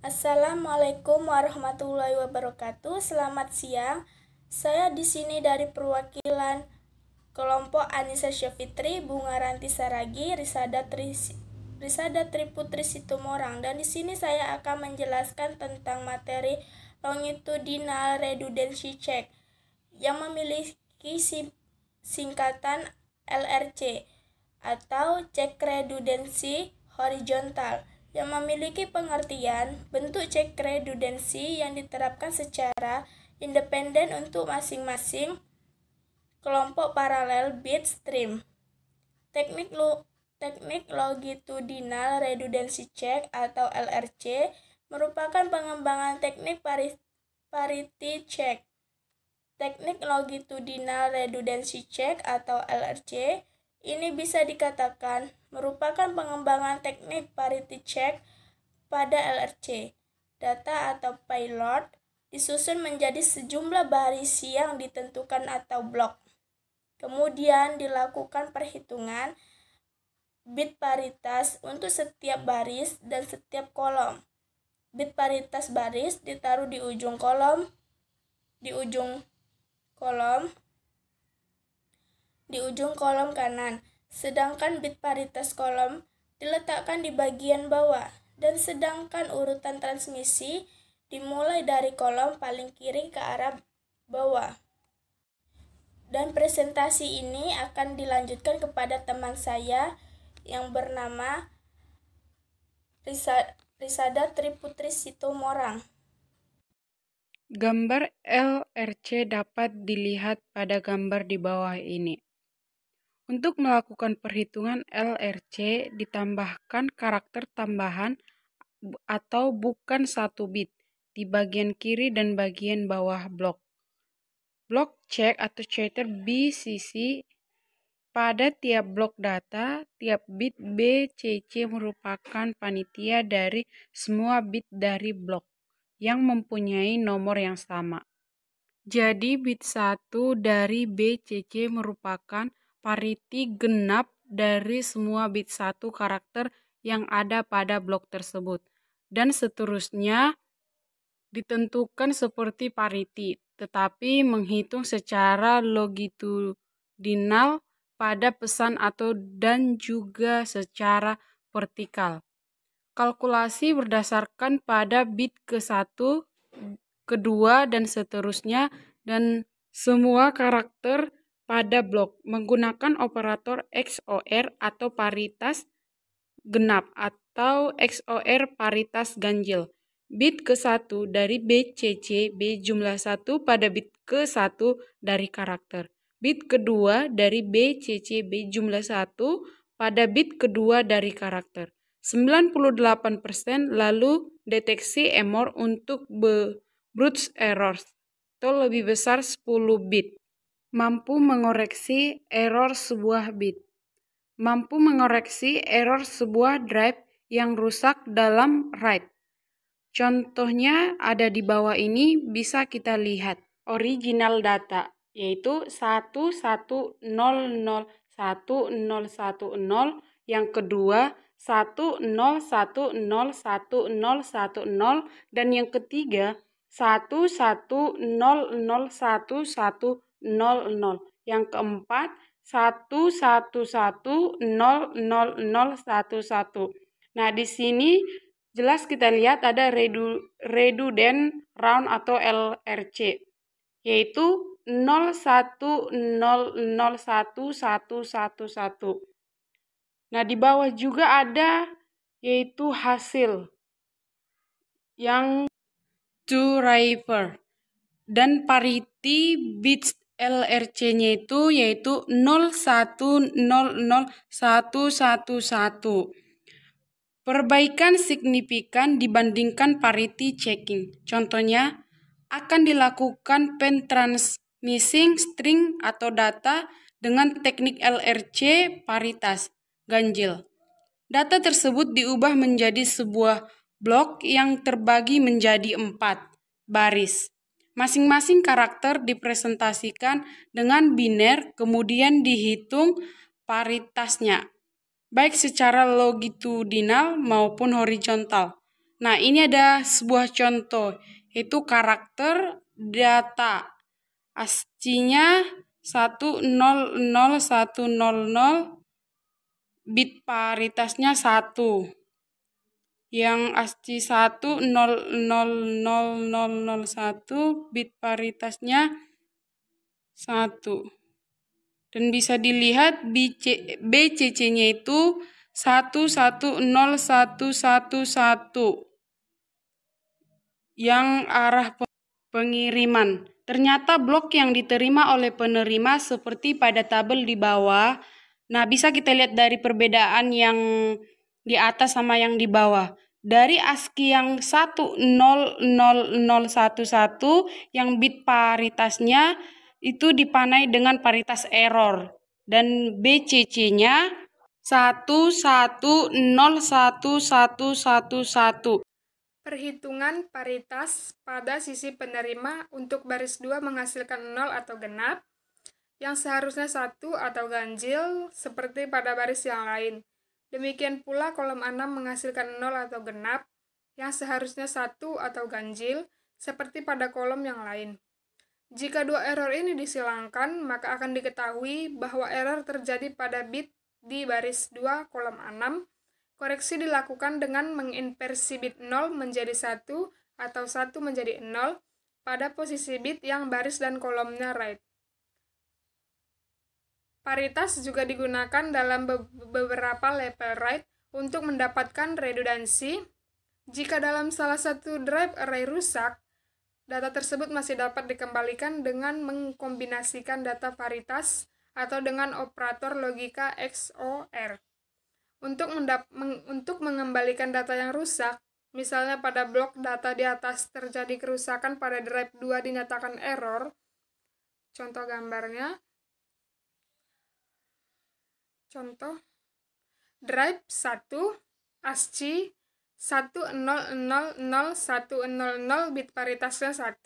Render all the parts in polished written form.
Assalamualaikum warahmatullahi wabarakatuh. Selamat siang. Saya di sini dari perwakilan kelompok Anissa Syafitri, Bunga Ranti Saragi, Risada Triputri Situmorang, dan di sini saya akan menjelaskan tentang materi longitudinal redundancy check yang memiliki singkatan LRC atau cek redundansi horizontal, yang memiliki pengertian bentuk cek redundansi yang diterapkan secara independen untuk masing-masing kelompok paralel bit stream. Teknik longitudinal redundancy check atau LRC merupakan pengembangan teknik parity check. Teknik longitudinal redundancy check atau LRC ini bisa dikatakan merupakan pengembangan teknik parity check pada LRC. Data atau payload disusun menjadi sejumlah baris yang ditentukan atau blok. Kemudian dilakukan perhitungan bit paritas untuk setiap baris dan setiap kolom. Bit paritas baris ditaruh di ujung kolom kanan, sedangkan bit paritas kolom diletakkan di bagian bawah, dan sedangkan urutan transmisi dimulai dari kolom paling kiri ke arah bawah. Dan presentasi ini akan dilanjutkan kepada teman saya yang bernama Risada Triputri Situmorang. Gambar LRC dapat dilihat pada gambar di bawah ini. Untuk melakukan perhitungan LRC ditambahkan karakter tambahan atau bukan 1 bit di bagian kiri dan bagian bawah blok. Blok check atau chatter BCC pada tiap blok data, tiap bit BCC merupakan panitia dari semua bit dari blok yang mempunyai nomor yang sama. Jadi bit 1 dari BCC merupakan pariti genap dari semua bit 1 karakter yang ada pada blok tersebut. Dan seterusnya ditentukan seperti pariti, tetapi menghitung secara longitudinal pada pesan dan juga secara vertikal. Kalkulasi berdasarkan pada bit ke-1, kedua, dan seterusnya, dan semua karakter pada blok menggunakan operator XOR atau paritas genap atau XOR paritas ganjil. Bit ke-1 dari BCC B jumlah 1 pada bit ke-1 dari karakter. Bit kedua dari BCC B jumlah 1 pada bit kedua dari karakter. 98% lalu deteksi error untuk brute errors atau lebih besar 10 bit. Mampu mengoreksi error sebuah bit. Mampu mengoreksi error sebuah drive yang rusak dalam RAID. Contohnya ada di bawah ini, bisa kita lihat. Original data yaitu 110011010, yang kedua 10101010, dan yang ketiga 11001100, yang keempat 1110011. Nah, di sini jelas kita lihat ada redundant round atau LRC, yaitu 01001111. Nah, di bawah juga ada yaitu hasil yang to river, dan parity bits LRC-nya itu yaitu 01001111. Perbaikan signifikan dibandingkan parity checking. Contohnya akan dilakukan pen transmissing string atau data dengan teknik LRC paritas ganjil. Data tersebut diubah menjadi sebuah blok yang terbagi menjadi 4 baris. Masing-masing karakter dipresentasikan dengan biner, kemudian dihitung paritasnya, baik secara longitudinal maupun horizontal. Nah, ini ada sebuah contoh, yaitu karakter data. ASCII-nya 100.100, bit paritasnya 1. Yang ASCII 1000001, bit paritasnya 1. Dan bisa dilihat BCC-nya itu 110111 yang arah pengiriman. Ternyata blok yang diterima oleh penerima seperti pada tabel di bawah. Nah, bisa kita lihat dari perbedaan yang di atas sama yang di bawah. Dari ASCII yang 1000011 yang bit paritasnya itu dipanai dengan paritas error. Dan BCC-nya 110111. Perhitungan paritas pada sisi penerima untuk baris 2 menghasilkan 0 atau genap, yang seharusnya 1 atau ganjil, seperti pada baris yang lain. Demikian pula kolom 6 menghasilkan 0 atau genap, yang seharusnya 1 atau ganjil, seperti pada kolom yang lain. Jika dua error ini disilangkan, maka akan diketahui bahwa error terjadi pada bit di baris 2 kolom 6. Koreksi dilakukan dengan menginversi bit 0 menjadi 1 atau 1 menjadi 0 pada posisi bit yang baris dan kolomnya right. Paritas juga digunakan dalam beberapa level right untuk mendapatkan redundansi. Jika dalam salah satu drive array rusak, data tersebut masih dapat dikembalikan dengan mengkombinasikan data paritas atau dengan operator logika XOR. Untuk mengembalikan data yang rusak, misalnya pada blok data di atas terjadi kerusakan pada drive 2 dinyatakan error. Contoh gambarnya. Contoh drive 1 ASCII 1000100 bit paritasnya 1.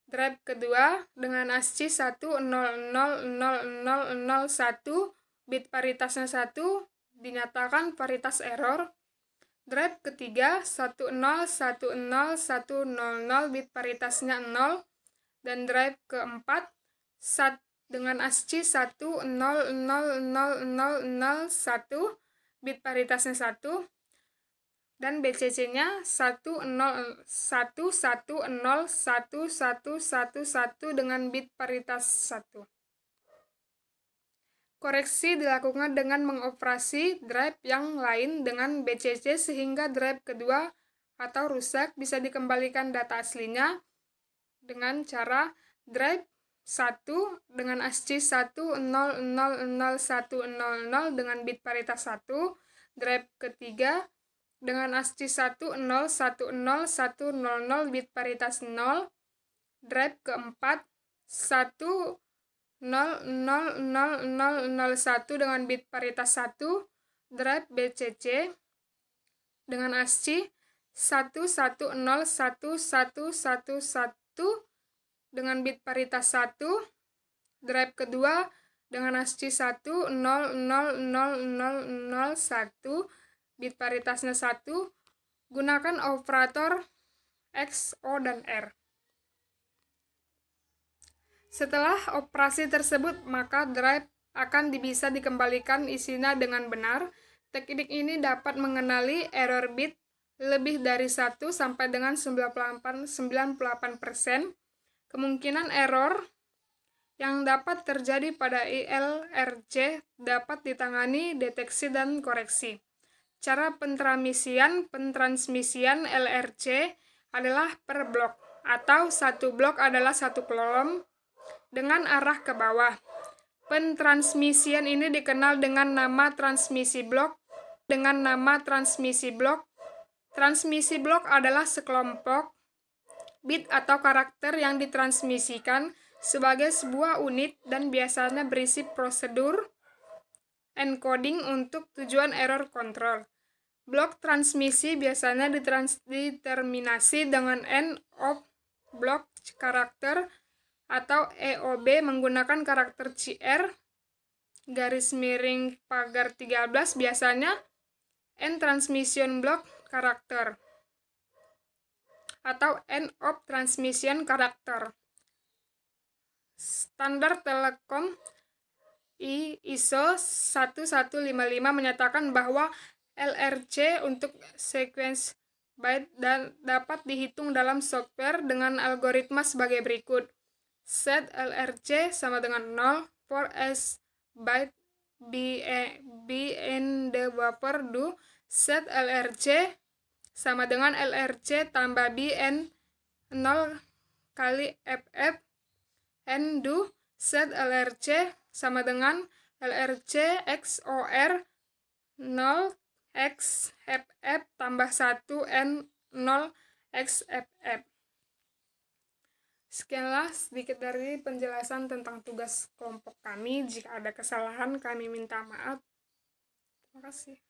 Drive kedua dengan ASCII 1000001 bit paritasnya 1 dinyatakan paritas error. Drive ketiga 1010100 bit paritasnya 0. Dan drive keempat dengan ASCII 1000001 bit paritasnya 1. Dan BCC-nya 1011111 dengan bit paritas 1. Koreksi dilakukan dengan mengoperasi drive yang lain dengan BCC sehingga drive kedua atau rusak bisa dikembalikan data aslinya dengan cara drive 1 dengan ASCII 100001000 dengan bit paritas 1, drive ketiga dengan ASCII 1010100 bit paritas 0, drive keempat 1000001 dengan bit paritas 1, drive BCC dengan ASCII 1101111 dengan bit paritas 1, drive kedua dengan ASCII 1000001 bit paritasnya 1, gunakan operator XO dan R. Setelah operasi tersebut, maka drive akan bisa dikembalikan isinya dengan benar. Teknik ini dapat mengenali error bit lebih dari 1 sampai dengan 98%. Kemungkinan error yang dapat terjadi pada ILRC dapat ditangani, deteksi, dan koreksi. Cara pentransmisian LRC adalah per blok, atau satu blok adalah satu kolom dengan arah ke bawah. Pentransmisian ini dikenal dengan nama transmisi blok. Transmisi blok adalah sekelompok bit atau karakter yang ditransmisikan sebagai sebuah unit dan biasanya berisi prosedur encoding untuk tujuan error control. Blok transmisi biasanya diterminasi dengan end of block karakter atau EOB menggunakan karakter CR _pagar 13, biasanya end transmission block karakter. atau end of transmission character. Standar Telekom ISO 1155 menyatakan bahwa LRC untuk sequence byte dan dapat dihitung dalam software dengan algoritma sebagai berikut. Set LRC sama dengan 0 for S byte B in the buffer do. Set LRC sama dengan LRC tambah B n 0 kali FF n do. Set LRC sama dengan LRC XOR 0 x FF tambah 1 n 0 x FF. Sekianlah sedikit dari penjelasan tentang tugas kelompok kami. Jika ada kesalahan, kami minta maaf. Terima kasih.